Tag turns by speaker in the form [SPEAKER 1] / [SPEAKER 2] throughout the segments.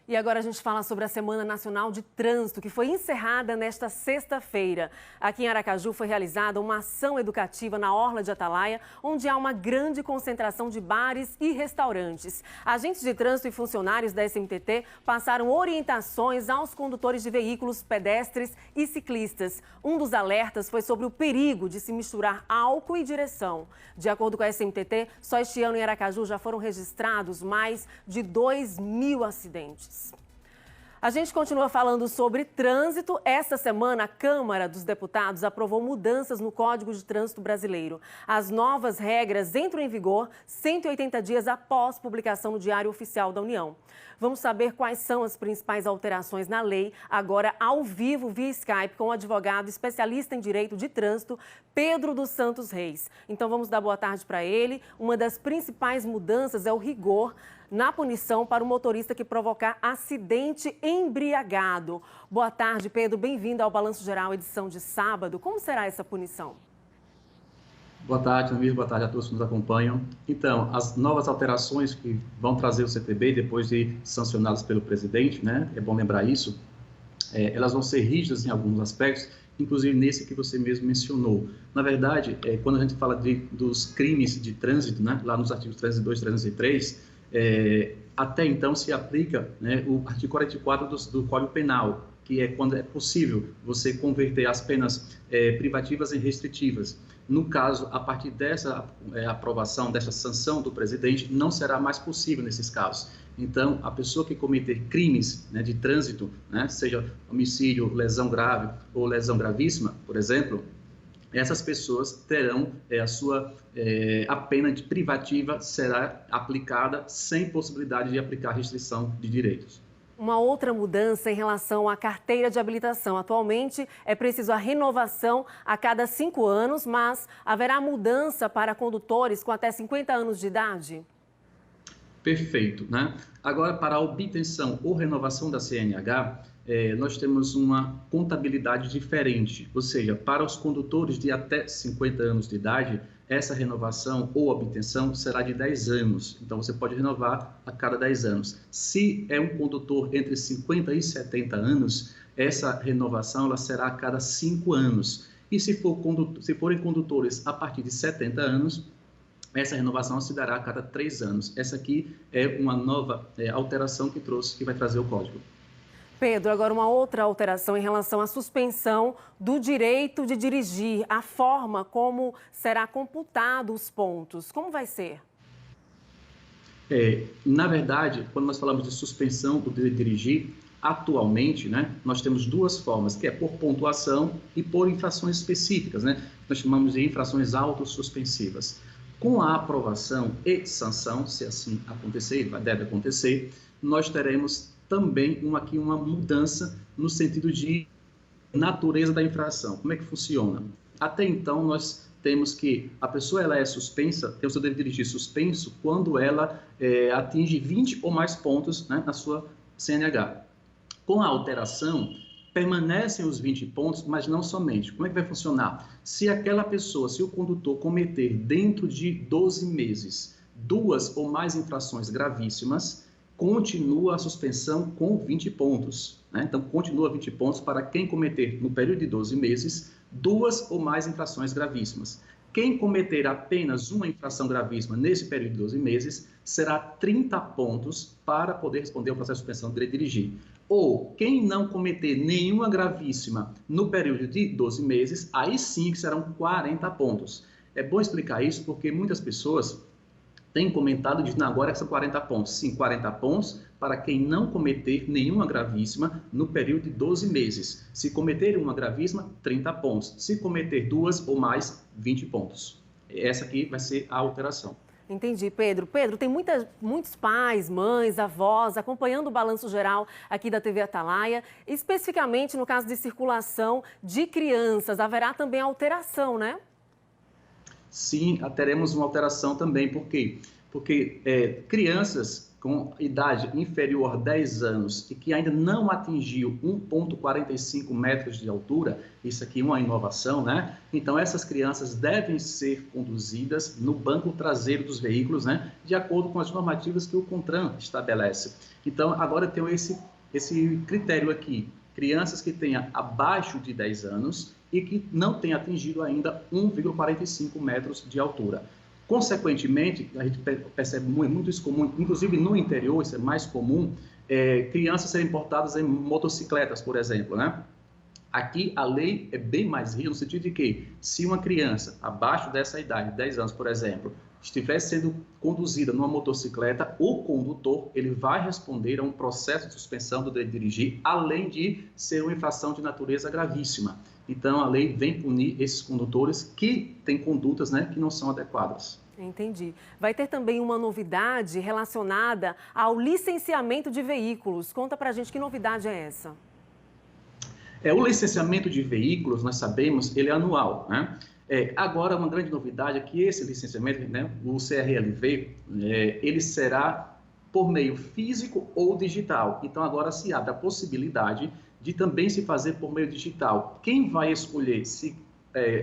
[SPEAKER 1] E agora a gente fala sobre a Semana Nacional de Trânsito, que foi encerrada nesta sexta-feira. Aqui em Aracaju foi realizada uma ação educativa na Orla de Atalaia, onde há uma grande concentração de bares e restaurantes. Agentes de trânsito e funcionários da SMTT passaram orientações aos condutores de veículos, pedestres e ciclistas. Um dos alertas foi sobre o perigo de se misturar álcool e direção. De acordo com a SMTT, só este ano em Aracaju já foram registrados mais de 2.000 acidentes. A gente continua falando sobre trânsito. Esta semana, a Câmara dos Deputados aprovou mudanças no Código de Trânsito Brasileiro. As novas regras entram em vigor 180 dias após publicação no Diário Oficial da União. Vamos saber quais são as principais alterações na lei, agora ao vivo via Skype com o advogado especialista em direito de trânsito, Pedro dos Santos Reis. Então vamos dar boa tarde para ele. Uma das principais mudanças é o rigor na punição para o motorista que provocar acidente embriagado. Boa tarde, Pedro. Bem-vindo ao Balanço Geral, edição de sábado. Como será essa punição?
[SPEAKER 2] Boa tarde, Namir. Boa tarde a todos que nos acompanham. Então, as novas alterações que vão trazer o CTB depois de sancionadas pelo presidente, né? É bom lembrar isso. Elas vão ser rígidas em alguns aspectos, inclusive nesse que você mesmo mencionou. Na verdade, quando a gente fala dos crimes de trânsito, né? Lá nos artigos 302 e 303, até então se aplica, né, o artigo 44 do Código Penal, que é quando é possível você converter as penas privativas em restritivas. No caso, a partir dessa aprovação, dessa sanção do presidente, não será mais possível nesses casos. Então, a pessoa que cometer crimes, né, de trânsito, né, seja homicídio, lesão grave ou lesão gravíssima, por exemplo, essas pessoas terão a pena de privativa será aplicada sem possibilidade de aplicar restrição de direitos.
[SPEAKER 1] Uma outra mudança em relação à carteira de habilitação. Atualmente é preciso a renovação a cada 5 anos, mas haverá mudança para condutores com até 50 anos de idade?
[SPEAKER 2] Perfeito, né? Agora, para a obtenção ou renovação da CNH, nós temos uma contabilidade diferente, ou seja, para os condutores de até 50 anos de idade, essa renovação ou obtenção será de 10 anos. Então, você pode renovar a cada 10 anos. Se é um condutor entre 50 e 70 anos, essa renovação ela será a cada 5 anos. E se forem condutores a partir de 70 anos, essa renovação se dará a cada 3 anos. Essa aqui é uma nova alteração que vai trazer o Código.
[SPEAKER 1] Pedro, agora uma outra alteração em relação à suspensão do direito de dirigir, a forma como será computado os pontos. Como vai ser?
[SPEAKER 2] Na verdade, quando nós falamos de suspensão do direito de dirigir, atualmente, né, nós temos duas formas, que é por pontuação e por infrações específicas, né? Nós chamamos de infrações autossuspensivas. Com a aprovação e sanção, se assim acontecer, deve acontecer, nós teremos também aqui uma mudança no sentido de natureza da infração. Como é que funciona? Até então, nós temos que a pessoa ela é suspensa, tem o seu direito de dirigir suspenso quando ela atinge 20 ou mais pontos, né, na sua CNH. Com a alteração, permanecem os 20 pontos, mas não somente. Como é que vai funcionar? Se aquela pessoa, se o condutor cometer dentro de 12 meses 2 ou mais infrações gravíssimas, continua a suspensão com 20 pontos. Né? Então, continua 20 pontos para quem cometer, no período de 12 meses, 2 ou mais infrações gravíssimas. Quem cometer apenas uma infração gravíssima nesse período de 12 meses, será 30 pontos para poder responder ao processo de suspensão do direito de dirigir. Ou, quem não cometer nenhuma gravíssima no período de 12 meses, aí sim que serão 40 pontos. É bom explicar isso porque muitas pessoas têm comentado dizendo agora que são 40 pontos. Sim, 40 pontos para quem não cometer nenhuma gravíssima no período de 12 meses. Se cometer uma gravíssima, 30 pontos. Se cometer 2 ou mais, 20 pontos. Essa aqui vai ser a alteração.
[SPEAKER 1] Entendi, Pedro. Pedro, tem muitos pais, mães, avós acompanhando o Balanço Geral aqui da TV Atalaia, especificamente no caso de circulação de crianças. Haverá também alteração, né?
[SPEAKER 2] Sim, teremos uma alteração também. Por quê? Porque crianças com idade inferior a 10 anos e que ainda não atingiu 1,45 metros de altura, isso aqui é uma inovação, né? Então, essas crianças devem ser conduzidas no banco traseiro dos veículos, né? De acordo com as normativas que o CONTRAN estabelece. Então, agora eu tenho esse critério aqui, crianças que tenham abaixo de 10 anos e que não tenham atingido ainda 1,45 metros de altura. Consequentemente, a gente percebe muito isso comum, inclusive no interior, isso é mais comum, crianças serem portadas em motocicletas, por exemplo, né? Aqui a lei é bem mais rígida no sentido de que se uma criança abaixo dessa idade, 10 anos, por exemplo, estiver sendo conduzida numa motocicleta, o condutor ele vai responder a um processo de suspensão do direito de dirigir, além de ser uma infração de natureza gravíssima. Então, a lei vem punir esses condutores que têm condutas, né, que não são adequadas.
[SPEAKER 1] Entendi. Vai ter também uma novidade relacionada ao licenciamento de veículos. Conta pra gente que novidade é essa.
[SPEAKER 2] O licenciamento de veículos, nós sabemos, ele é anual, né? Agora, uma grande novidade é que esse licenciamento, né, o CRLV, ele será por meio físico ou digital. Então, agora se abre a possibilidade de também se fazer por meio digital. Quem vai escolher se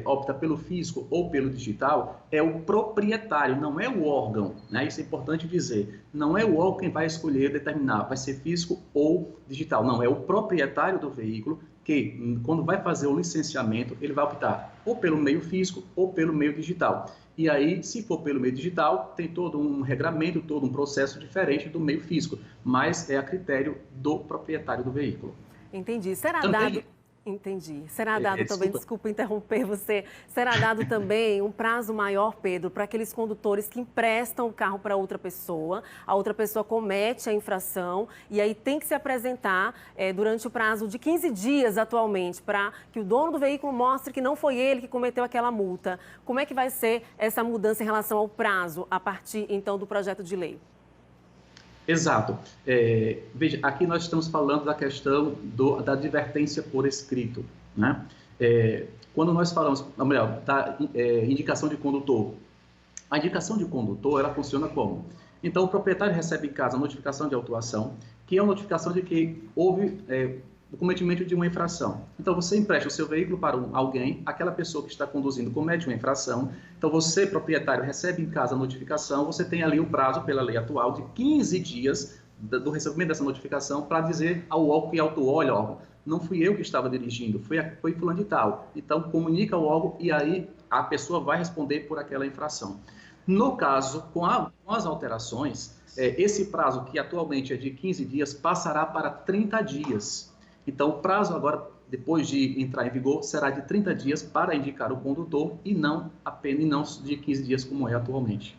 [SPEAKER 2] opta pelo físico ou pelo digital é o proprietário, não é o órgão, né? Isso é importante dizer. Não é o órgão quem vai escolher determinar, vai ser físico ou digital. Não, é o proprietário do veículo que, quando vai fazer o licenciamento, ele vai optar ou pelo meio físico ou pelo meio digital. E aí, se for pelo meio digital, tem todo um regramento, todo um processo diferente do meio físico, mas é a critério do proprietário do veículo.
[SPEAKER 1] Entendi. Será dado... Entendi. Será dado também, desculpa interromper você, será dado também um prazo maior, Pedro, para aqueles condutores que emprestam o carro para outra pessoa, a outra pessoa comete a infração e aí tem que se apresentar durante o prazo de 15 dias atualmente, para que o dono do veículo mostre que não foi ele que cometeu aquela multa. Como é que vai ser essa mudança em relação ao prazo, a partir, então, do projeto de lei?
[SPEAKER 2] Exato. Veja, aqui nós estamos falando da questão da advertência por escrito, né? Quando nós falamos, ou melhor, da indicação de condutor, a indicação de condutor, ela funciona como? Então, o proprietário recebe em casa a notificação de autuação, que é uma notificação de que houve o cometimento de uma infração. Então, você empresta o seu veículo para alguém, aquela pessoa que está conduzindo comete uma infração, então você, proprietário, recebe em casa a notificação, você tem ali o prazo, pela lei atual, de 15 dias do recebimento dessa notificação para dizer ao órgão que autuou, olha, órgão, não fui eu que estava dirigindo, foi fulano de tal. Então, comunica ao órgão e aí a pessoa vai responder por aquela infração. No caso, com as alterações, esse prazo, que atualmente é de 15 dias, passará para 30 dias. Então, o prazo agora, depois de entrar em vigor, será de 30 dias para indicar o condutor e não apenas de 15 dias como é atualmente.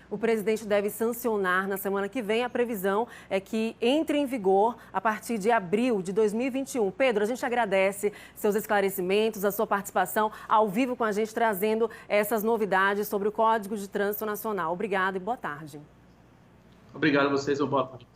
[SPEAKER 1] O presidente deve sancionar na semana que vem. A previsão é que entre em vigor a partir de abril de 2021. Pedro, a gente agradece seus esclarecimentos, a sua participação ao vivo com a gente, trazendo essas novidades sobre o Código de Trânsito Nacional. Obrigada e boa tarde.
[SPEAKER 2] Obrigado a vocês, boa tarde.